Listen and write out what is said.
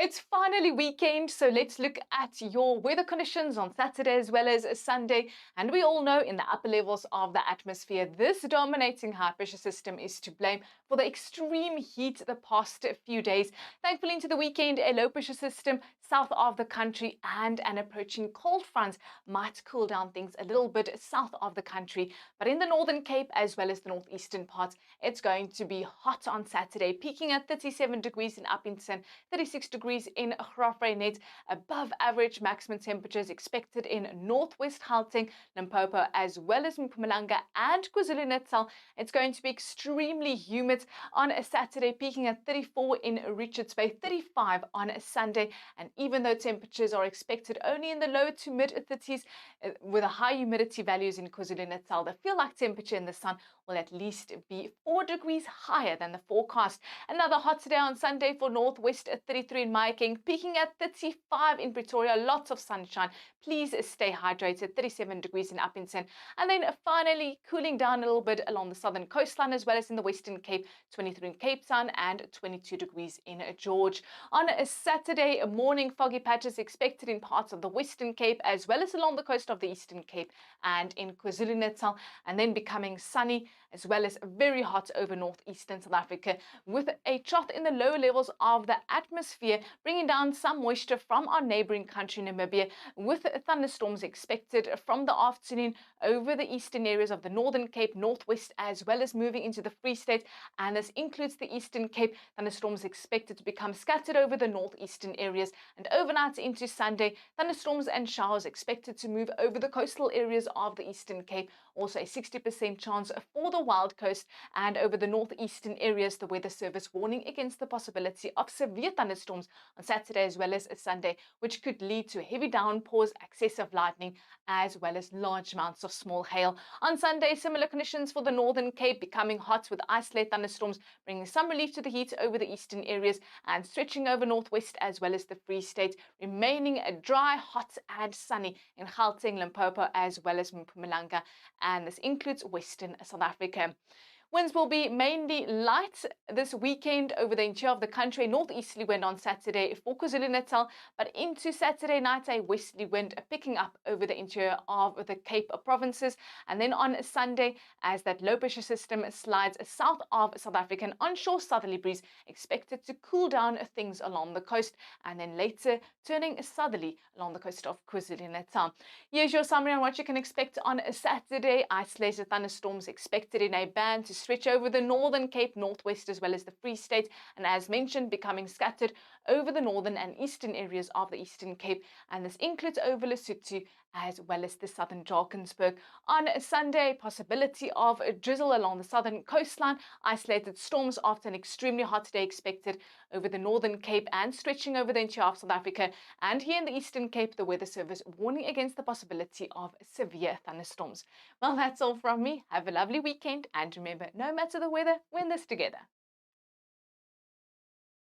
It's finally weekend, so let's look at your weather conditions on Saturday as well as Sunday. And we all know in the upper levels of the atmosphere, this dominating high pressure system is to blame for the extreme heat the past few days. Thankfully, into the weekend, a low pressure system south of the country and an approaching cold front might cool down things a little bit south of the country. But in the Northern Cape as well as the northeastern parts, it's going to be hot on Saturday, peaking at 37 degrees in Upington, 36 degrees in Graaff-Reinet, above average maximum temperatures expected in northwest Gauteng, Limpopo, as well as Mpumalanga and KwaZulu-Natal. It's going to be extremely humid on a Saturday, peaking at 34 in Richards Bay, 35 on a Sunday. And even though temperatures are expected only in the low to mid 30s, with a high humidity values in KwaZulu-Natal, the feel like temperature in the sun will at least be 4 degrees higher than the forecast. Another hot day on Sunday for northwest, 33 in Mahikeng, peaking at 35 in Pretoria. Lots of sunshine. Please stay hydrated. 37 degrees in Upington. And then finally cooling down a little bit along the southern coastline as well as in the Western Cape, 23 in Cape Town and 22 degrees in George. On a Saturday morning, foggy patches expected in parts of the Western Cape as well as along the coast of the Eastern Cape and in KwaZulu-Natal, and then becoming sunny as well as very hot over northeastern South Africa, with a trough in the lower levels of the atmosphere bringing down some moisture from our neighboring country Namibia, with thunderstorms expected from the afternoon over the eastern areas of the Northern Cape, northwest, as well as moving into the Free State, and this includes the Eastern Cape. Thunderstorms expected to become scattered over the northeastern areas, and overnight into Sunday, thunderstorms and showers expected to move over the coastal areas of the Eastern Cape. Also a 60% chance for the Wild Coast, and over the northeastern areas, the Weather Service warning against the possibility of severe thunderstorms on Saturday as well as Sunday, which could lead to heavy downpours, excessive lightning, as well as large amounts of small hail. On Sunday, similar conditions for the Northern Cape, becoming hot with isolated thunderstorms, bringing some relief to the heat over the eastern areas and stretching over northwest as well as the Free State, remaining dry, hot and sunny in Gauteng, Limpopo, as well as Mpumalanga, and this includes Western South Africa. Winds will be mainly light this weekend over the interior of the country. Northeasterly wind on Saturday for KwaZulu-Natal, but into Saturday night, a westerly wind picking up over the interior of the Cape provinces. And then on Sunday, as that low pressure system slides south of South Africa, an onshore southerly breeze expected to cool down things along the coast, and then later turning southerly along the coast of KwaZulu-Natal. Here's your summary on what you can expect on Saturday. Isolated thunderstorms expected in a band to stretch over the Northern Cape, northwest, as well as the Free State, and as mentioned, becoming scattered over the northern and eastern areas of the Eastern Cape, and this includes over Lesotho as well as the southern Drakensberg. On Sunday, possibility of a drizzle along the southern coastline, isolated storms after an extremely hot day expected over the Northern Cape and stretching over the interior of South Africa, and here in the Eastern Cape, the Weather Service warning against the possibility of severe thunderstorms. Well, that's all from me. Have a lovely weekend, and remember, no matter the weather, we're in this together.